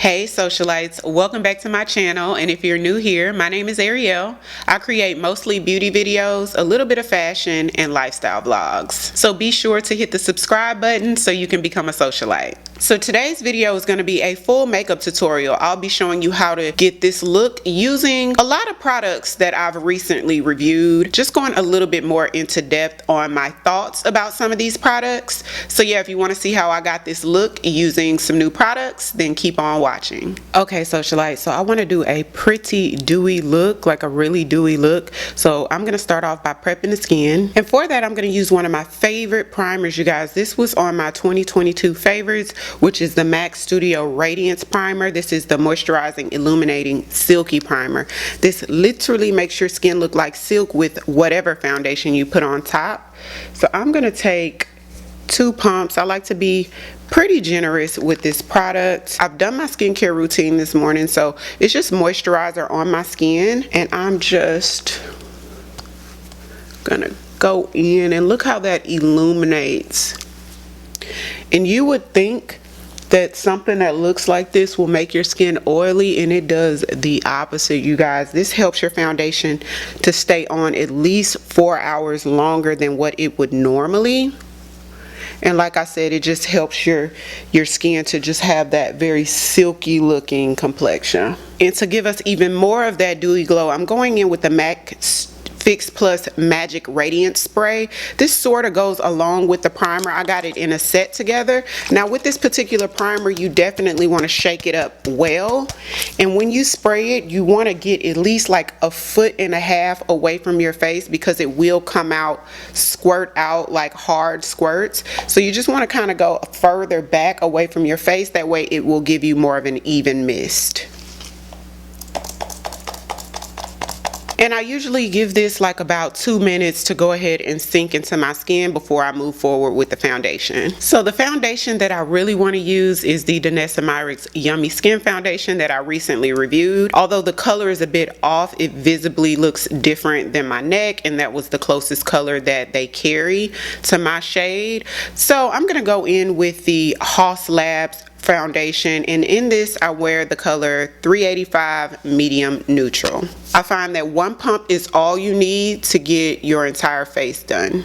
Hey socialites, welcome back to my channel, and if you're new here, my name is Ariell. I create mostly beauty videos, a little bit of fashion, and lifestyle vlogs. So be sure to hit the subscribe button so you can become a socialite. So today's video is going to be a full makeup tutorial. I'll be showing you how to get this look using a lot of products that I've recently reviewed, just going a little bit more into depth on my thoughts about some of these products. So yeah, if you want to see how I got this look using some new products, then keep on watching. Okay, socialites, so I want to do a pretty dewy look, like a really dewy look. So I'm going to start off by prepping the skin, and for that I'm going to use one of my favorite primers, you guys. This was on my 2022 favorites, which is the MAC Studio Radiance primer. This is the moisturizing, illuminating, silky primer. This literally makes your skin look like silk with whatever foundation you put on top. So I'm going to take 2 pumps. I like to be pretty generous with this product. I've done my skincare routine this morning, so it's just moisturizer on my skin, and I'm just gonna go in and look how that illuminates. And you would think that something that looks like this will make your skin oily, and it does the opposite, you guys. This helps your foundation to stay on at least 4 hours longer than what it would normally. And like I said, it just helps your skin to just have that very silky looking complexion. And to give us even more of that dewy glow, I'm going in with the MAC Fix Plus Magic Radiance Spray. This sort of goes along with the primer. I got it in a set together. Now with this particular primer, you definitely want to shake it up well. And when you spray it, you want to get at least like 1.5 feet away from your face, because it will come out, squirt out like hard squirts. So you just want to kind of go further back away from your face. That way it will give you more of an even mist. And I usually give this like about 2 minutes to go ahead and sink into my skin before I move forward with the foundation. So the foundation that I really want to use is the Danessa Myricks Yummy Skin Foundation that I recently reviewed. Although the color is a bit off, it visibly looks different than my neck, and that was the closest color that they carry to my shade. So I'm going to go in with the Haus Labs foundation, and in this I wear the color 385 Medium Neutral. I find that 1 pump is all you need to get your entire face done.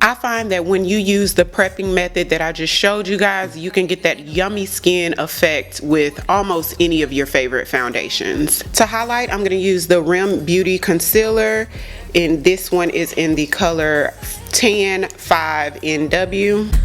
I find that when you use the prepping method that I just showed you guys, you can get that yummy skin effect with almost any of your favorite foundations. To highlight, I'm going to use the Rim Beauty Concealer, and this one is in the color Tan 5 NW.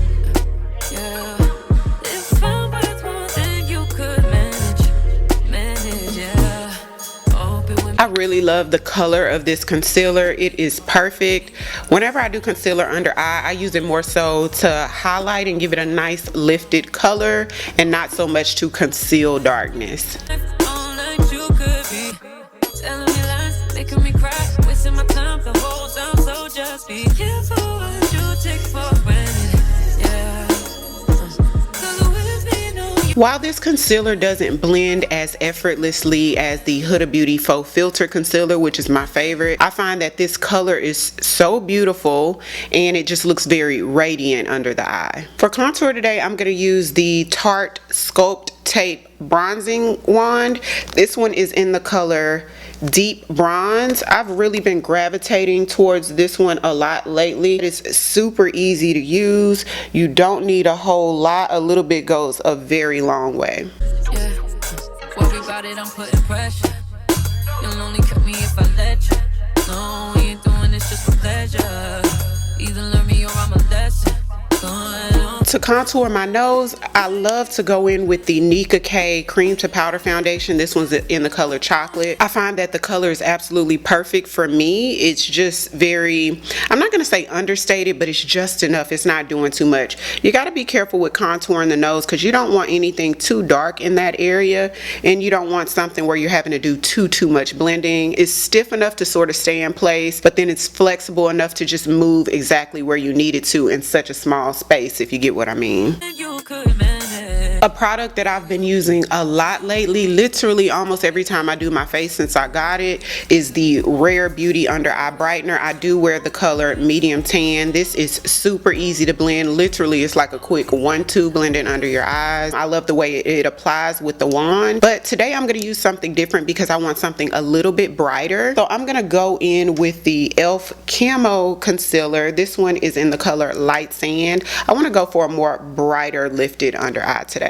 I really love the color of this concealer. It is perfect. Whenever I do concealer under eye, I use it more so to highlight and give it a nice lifted color, and not so much to conceal darkness. While this concealer doesn't blend as effortlessly as the Huda Beauty Faux Filter Concealer, which is my favorite, I find that this color is so beautiful and it just looks very radiant under the eye. For contour today, I'm going to use the Tarte Sculpt Tape Bronzing Wand. This one is in the color Deep Bronze. I've really been gravitating towards this one a lot lately. It is super easy to use. You don't need a whole lot. A little bit goes a very long way. Yeah. Worry about it, I'm putting pressure. You'll only cut me if I let you. No, we ain't doing this just for pleasure. Either learn me or I'm a lesson. To contour my nose, I love to go in with the Nika K Cream to Powder Foundation. This one's in the color Chocolate. I find that the color is absolutely perfect for me. It's just very, I'm not going to say understated, but it's just enough. It's not doing too much. You got to be careful with contouring the nose, because you don't want anything too dark in that area, and you don't want something where you're having to do too much blending. It's stiff enough to sort of stay in place, but then it's flexible enough to just move exactly where you need it to in such a small space, if you get what I mean. You could manage. A product that I've been using a lot lately, literally almost every time I do my face since I got it, is the Rare Beauty Under Eye Brightener. I do wear the color medium tan. This is super easy to blend. Literally, it's like a quick 1-2 blending under your eyes. I love the way it applies with the wand. But today I'm going to use something different because I want something a little bit brighter. So I'm going to go in with the e.l.f. Camo Concealer. This one is in the color Light Sand. I want to go for a more brighter lifted under eye today.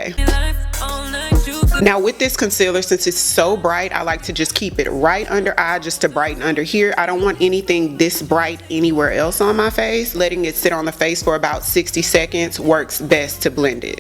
Now with this concealer, since it's so bright, I like to just keep it right under eye just to brighten under here. I don't want anything this bright anywhere else on my face. Letting it sit on the face for about 60 seconds works best to blend it.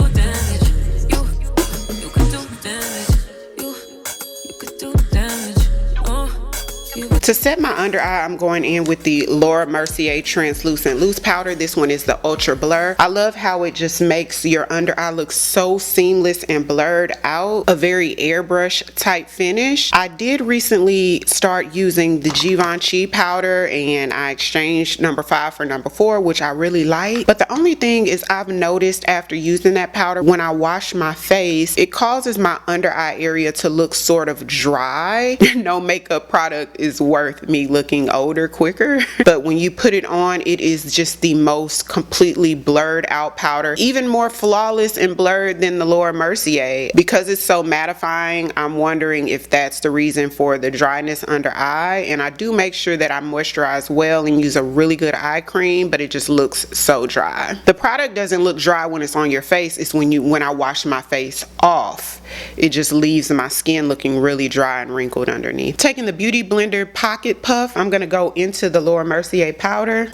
To set my under eye, I'm going in with the Laura Mercier Translucent Loose Powder. This one is the Ultra Blur. I love how it just makes your under eye look so seamless and blurred out. A very airbrush type finish. I did recently start using the Givenchy powder and I exchanged number 5 for number 4, which I really like. But the only thing is I've noticed after using that powder, when I wash my face, it causes my under eye area to look sort of dry. No makeup product is worth me looking older quicker, but when you put it on, it is just the most completely blurred out powder, even more flawless and blurred than the Laura Mercier. Because it's so mattifying, I'm wondering if that's the reason for the dryness under eye. And I do make sure that I moisturize well and use a really good eye cream, but it just looks so dry. The product doesn't look dry when it's on your face. It's when I wash my face off, it just leaves my skin looking really dry and wrinkled underneath. Taking the Beauty Blender Pocket Puff, I'm gonna go into the Laura Mercier powder.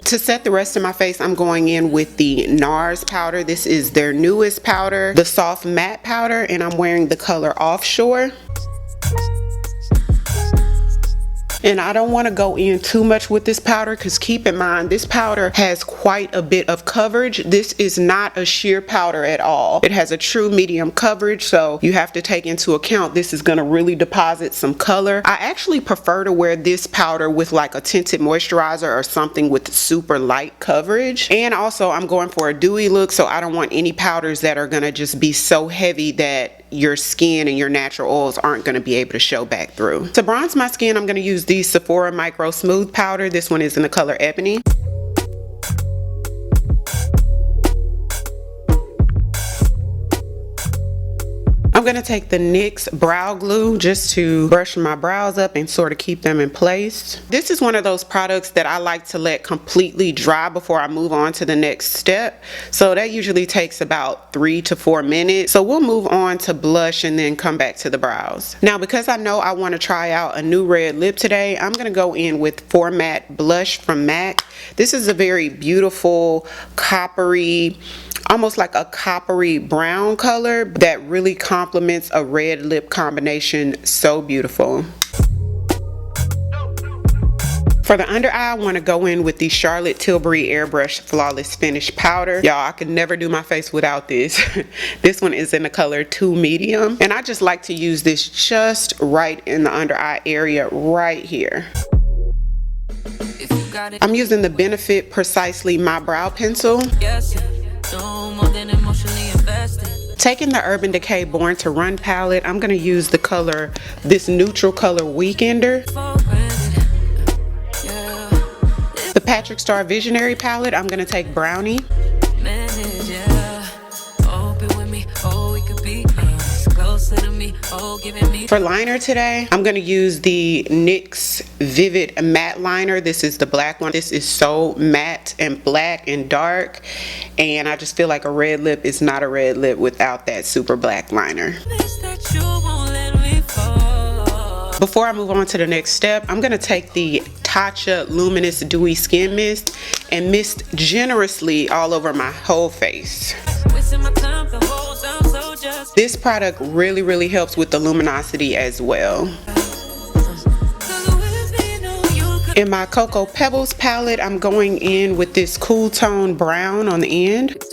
To set the rest of my face, I'm going in with the NARS powder. This is their newest powder, the Soft Matte Powder, and I'm wearing the color Offshore. And I don't want to go in too much with this powder because keep in mind this powder has quite a bit of coverage. This is not a sheer powder at all. It has a true medium coverage, so you have to take into account this is going to really deposit some color. I actually prefer to wear this powder with like a tinted moisturizer or something with super light coverage. And also I'm going for a dewy look, so I don't want any powders that are going to just be so heavy that your skin and your natural oils aren't going to be able to show back through. To bronze my skin, I'm going to use the Sephora Micro Smooth Powder. This one is in the color Ebony. I'm going to take the NYX brow glue just to brush my brows up and sort of keep them in place. This is one of those products that I like to let completely dry before I move on to the next step. So that usually takes about 3 to 4 minutes. So we'll move on to blush and then come back to the brows. Now, because I know I want to try out a new red lip today, I'm going to go in with Format Blush from MAC. This is a very beautiful coppery, almost like a coppery brown color that really complements a red lip combination so beautiful. For the under eye, I want to go in with the Charlotte Tilbury Airbrush Flawless Finish Powder. Y'all, I could never do my face without this. This one is in the color 2 Medium. And I just like to use this just right in the under eye area right here. I'm using the Benefit Precisely My Brow Pencil. Taking the Urban Decay Born to Run palette, I'm going to use the color, this neutral color Weekender. The Patrick Star Visionary palette, I'm going to take Brownie. For liner today, I'm going to use the NYX Vivid Matte Liner. This is the black one. This is so matte and black and dark, and I just feel like a red lip is not a red lip without that super black liner. Before I move on to the next step, I'm going to take the Tatcha Luminous Dewy Skin Mist and mist generously all over my whole face. This product really helps with the luminosity as well. In my Cocoa Pebbles palette, I'm going in with this Cool Tone Brown on the end.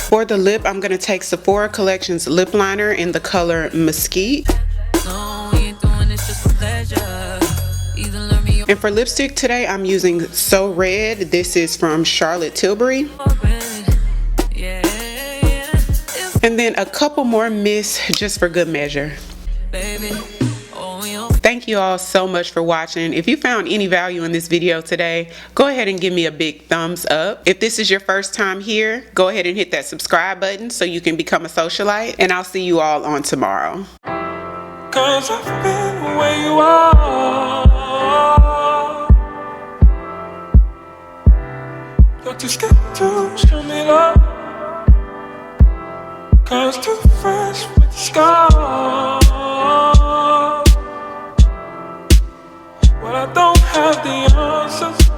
For the lip, I'm going to take Sephora Collections Lip Liner in the color Mesquite. And for lipstick today, I'm using So Red. This is from Charlotte Tilbury. And then a couple more Miss just for good measure. Thank you all so much for watching. If you found any value in this video today, go ahead and give me a big thumbs up. If this is your first time here, go ahead and hit that subscribe button so you can become a socialite. And I'll see you all on tomorrow. 'Cause I've been where you are. You're too scared to show me love. 'Cause too fresh with the scars. Well, I don't have the answers.